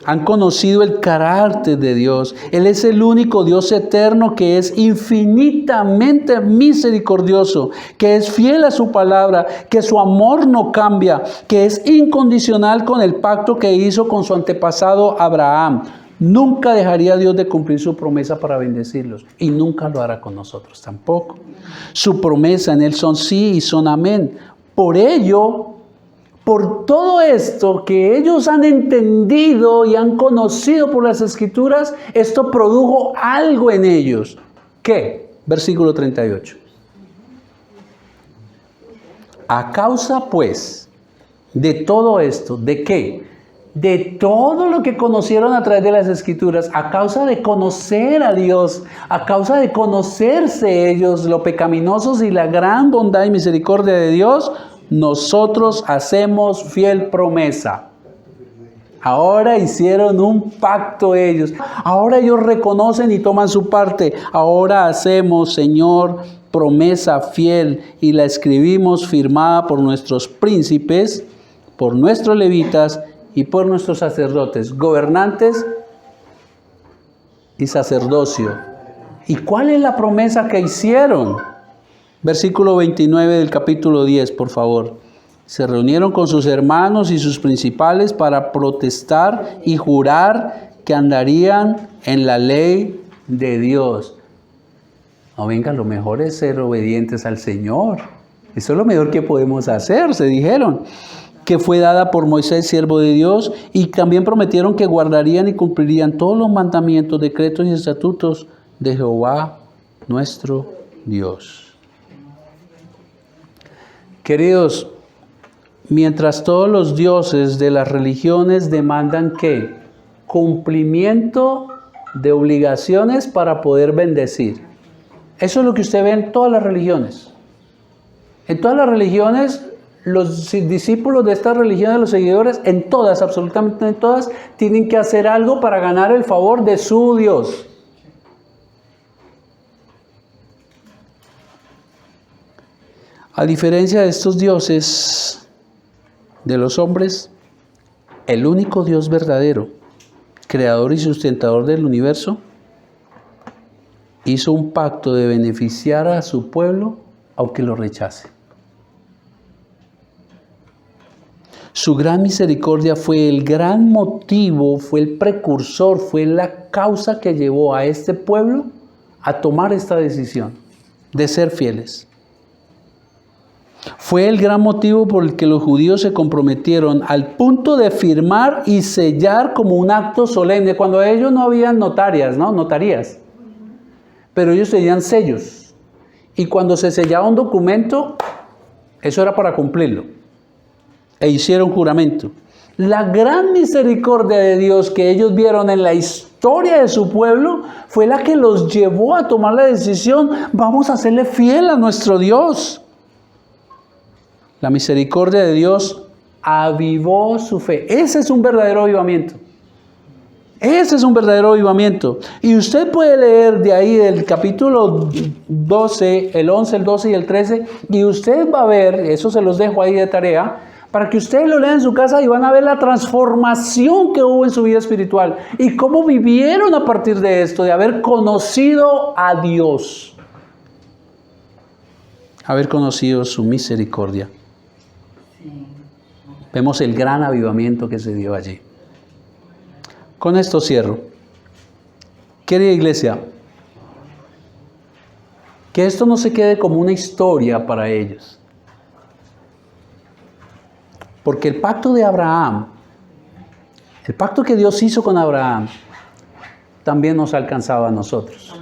Han conocido el carácter de Dios. Él es el único Dios eterno que es infinitamente misericordioso, que es fiel a su palabra, que su amor no cambia, que es incondicional con el pacto que hizo con su antepasado Abraham. Nunca dejaría a Dios de cumplir su promesa para bendecirlos, y nunca lo hará con nosotros tampoco. Su promesa en Él son sí y son amén. Por ello, por todo esto que ellos han entendido y han conocido por las Escrituras, esto produjo algo en ellos. ¿Qué? Versículo 38. A causa, pues, de todo esto, ¿de qué? De todo lo que conocieron a través de las Escrituras, a causa de conocer a Dios, a causa de conocerse ellos, lo pecaminosos y la gran bondad y misericordia de Dios, nosotros hacemos fiel promesa. Ahora hicieron un pacto ellos. Ahora ellos reconocen y toman su parte. Ahora hacemos, Señor, promesa fiel y la escribimos firmada por nuestros príncipes, por nuestros levitas y por nuestros sacerdotes, gobernantes y sacerdocio. ¿Y cuál es la promesa que hicieron? Versículo 29 del capítulo 10, por favor. Se reunieron con sus hermanos y sus principales para protestar y jurar que andarían en la ley de Dios. No, venga, lo mejor es ser obedientes al Señor. Eso es lo mejor que podemos hacer, se dijeron. Que fue dada por Moisés, siervo de Dios, y también prometieron que guardarían y cumplirían todos los mandamientos, decretos y estatutos de Jehová, nuestro Dios. Queridos, mientras todos los dioses de las religiones demandan ¿qué? Cumplimiento de obligaciones para poder bendecir. Eso es lo que usted ve en todas las religiones. En todas las religiones, los discípulos de estas religiones, los seguidores, en todas, absolutamente en todas, tienen que hacer algo para ganar el favor de su Dios. A diferencia de estos dioses de los hombres, el único Dios verdadero, creador y sustentador del universo, hizo un pacto de beneficiar a su pueblo aunque lo rechace. Su gran misericordia fue el gran motivo, fue el precursor, fue la causa que llevó a este pueblo a tomar esta decisión de ser fieles. Fue el gran motivo por el que los judíos se comprometieron al punto de firmar y sellar como un acto solemne. Cuando ellos no habían notarías, pero ellos tenían sellos. Y cuando se sellaba un documento, eso era para cumplirlo. E hicieron juramento. La gran misericordia de Dios que ellos vieron en la historia de su pueblo fue la que los llevó a tomar la decisión, vamos a serle fiel a nuestro Dios. La misericordia de Dios avivó su fe. Ese es un verdadero avivamiento. Ese es un verdadero avivamiento. Y usted puede leer de ahí del capítulo 12, el 11, el 12 y el 13, y usted va a ver, eso se los dejo ahí de tarea, para que ustedes lo lean en su casa y van a ver la transformación que hubo en su vida espiritual y cómo vivieron a partir de esto, de haber conocido a Dios. haber conocido su misericordia. Vemos el gran avivamiento que se dio allí. Con esto cierro. Querida iglesia, que esto no se quede como una historia para ellos. Porque el pacto de Abraham, el pacto que Dios hizo con Abraham, también nos ha alcanzado a nosotros.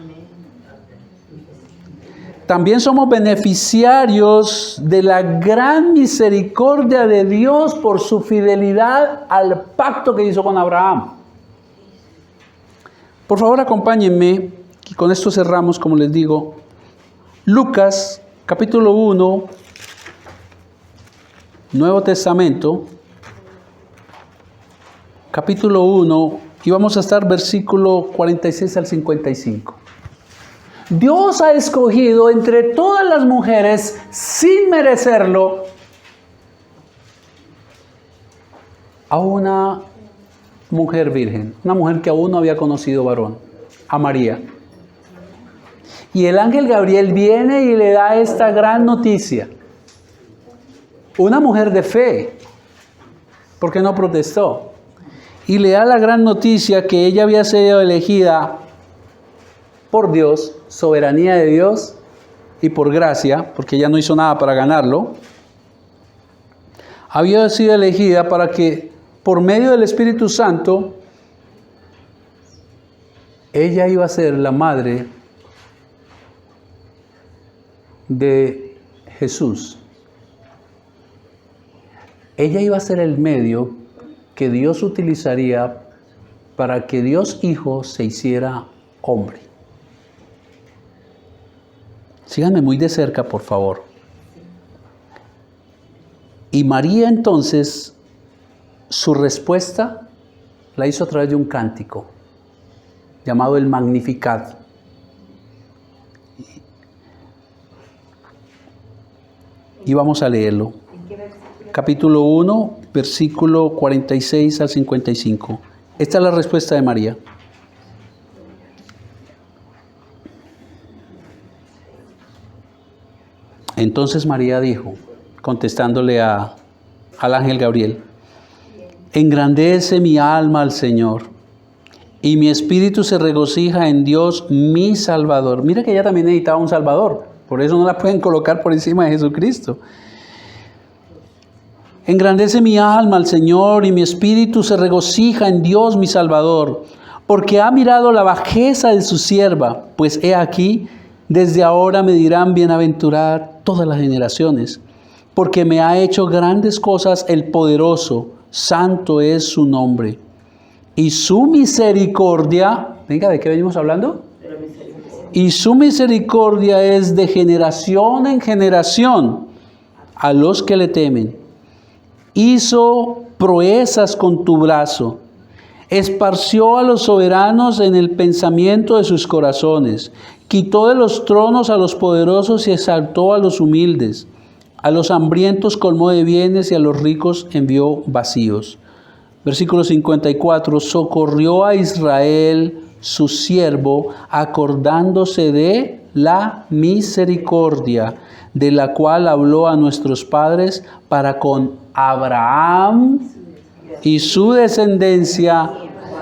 También somos beneficiarios de la gran misericordia de Dios por su fidelidad al pacto que hizo con Abraham. Por favor, acompáñenme, y con esto cerramos, como les digo, Lucas, capítulo 1, Nuevo Testamento, capítulo 1, y vamos a estar versículo 46 al 55. Dios ha escogido entre todas las mujeres, sin merecerlo, a una mujer virgen, una mujer que aún no había conocido varón, a María. Y el ángel Gabriel viene y le da esta gran noticia. Una mujer de fe, porque no protestó. Y le da la gran noticia que ella había sido elegida por Dios, soberanía de Dios y por gracia, porque ella no hizo nada para ganarlo. Había sido elegida para que por medio del Espíritu Santo ella iba a ser la madre de Jesús. Ella iba a ser el medio que Dios utilizaría para que Dios Hijo se hiciera hombre. Síganme muy de cerca, por favor. Y María entonces, su respuesta la hizo a través de un cántico llamado el Magnificat. Y vamos a leerlo. Capítulo 1, versículo 46 al 55. Esta es la respuesta de María. Entonces María dijo, contestándole al ángel Gabriel, engrandece mi alma al Señor, y mi espíritu se regocija en Dios mi Salvador. Mira que ella también necesitaba un Salvador, por eso no la pueden colocar por encima de Jesucristo. Engrandece mi alma al Señor, y mi espíritu se regocija en Dios mi Salvador, porque ha mirado la bajeza de su sierva, pues he aquí, desde ahora me dirán bienaventurada todas las generaciones, porque me ha hecho grandes cosas el poderoso, santo es su nombre. Y su misericordia, venga, ¿de qué venimos hablando? Y su misericordia es de generación en generación a los que le temen. Hizo proezas con tu brazo, esparció a los soberanos en el pensamiento de sus corazones, quitó de los tronos a los poderosos y exaltó a los humildes. A los hambrientos colmó de bienes y a los ricos envió vacíos. Versículo 54. Socorrió a Israel, su siervo, acordándose de la misericordia, de la cual habló a nuestros padres para con Abraham y su descendencia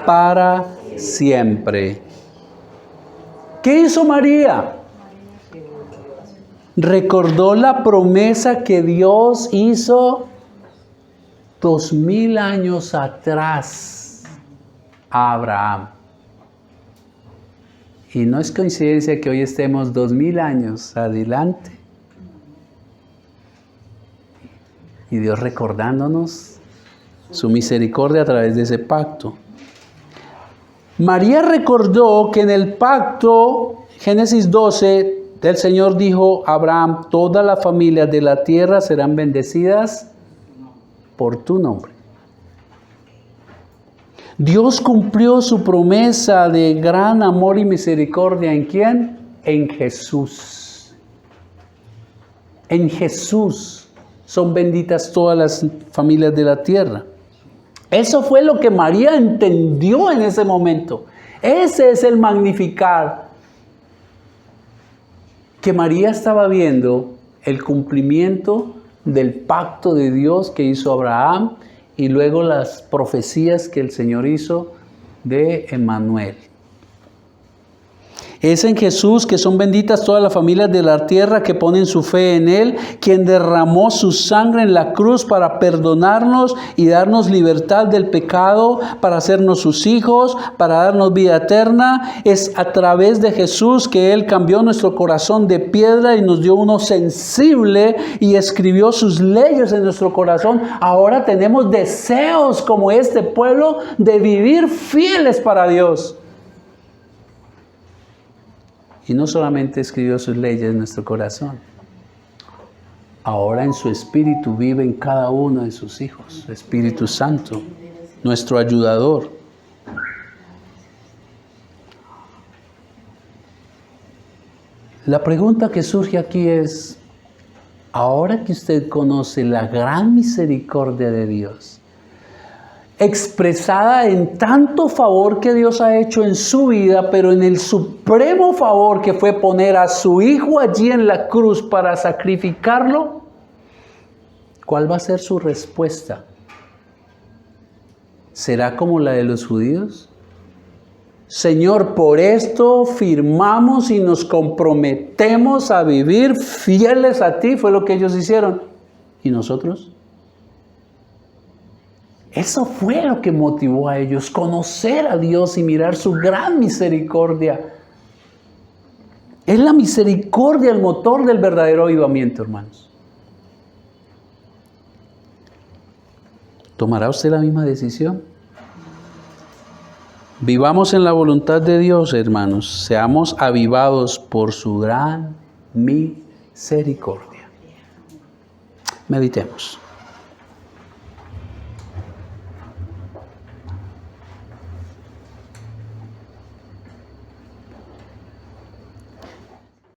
para siempre. ¿Qué hizo María? Recordó la promesa que Dios hizo 2000 años atrás a Abraham. Y no es coincidencia que hoy estemos 2000 años adelante. Y Dios recordándonos su misericordia a través de ese pacto. María recordó que en el pacto, Génesis 12, el Señor dijo a Abraham, todas las familias de la tierra serán bendecidas por tu nombre. Dios cumplió su promesa de gran amor y misericordia. ¿En quién? En Jesús. En Jesús son benditas todas las familias de la tierra. Eso fue lo que María entendió en ese momento. Ese es el Magnificat que María estaba viendo el cumplimiento del pacto de Dios que hizo Abraham y luego las profecías que el Señor hizo de Emmanuel. Es en Jesús que son benditas todas las familias de la tierra que ponen su fe en Él, quien derramó su sangre en la cruz para perdonarnos y darnos libertad del pecado, para hacernos sus hijos, para darnos vida eterna. Es a través de Jesús que Él cambió nuestro corazón de piedra y nos dio uno sensible y escribió sus leyes en nuestro corazón. Ahora tenemos deseos como este pueblo de vivir fieles para Dios. Y no solamente escribió sus leyes en nuestro corazón, ahora en su Espíritu vive en cada uno de sus hijos, el Espíritu Santo, nuestro ayudador. La pregunta que surge aquí es, ahora que usted conoce la gran misericordia de Dios, expresada en tanto favor que Dios ha hecho en su vida, pero en el supremo favor que fue poner a su Hijo allí en la cruz para sacrificarlo, ¿cuál va a ser su respuesta? ¿Será como la de los judíos? Señor, por esto firmamos y nos comprometemos a vivir fieles a ti, fue lo que ellos hicieron. ¿Y nosotros? Eso fue lo que motivó a ellos, conocer a Dios y mirar su gran misericordia. Es la misericordia el motor del verdadero avivamiento, hermanos. ¿Tomará usted la misma decisión? Vivamos en la voluntad de Dios, hermanos. Seamos avivados por su gran misericordia. Meditemos.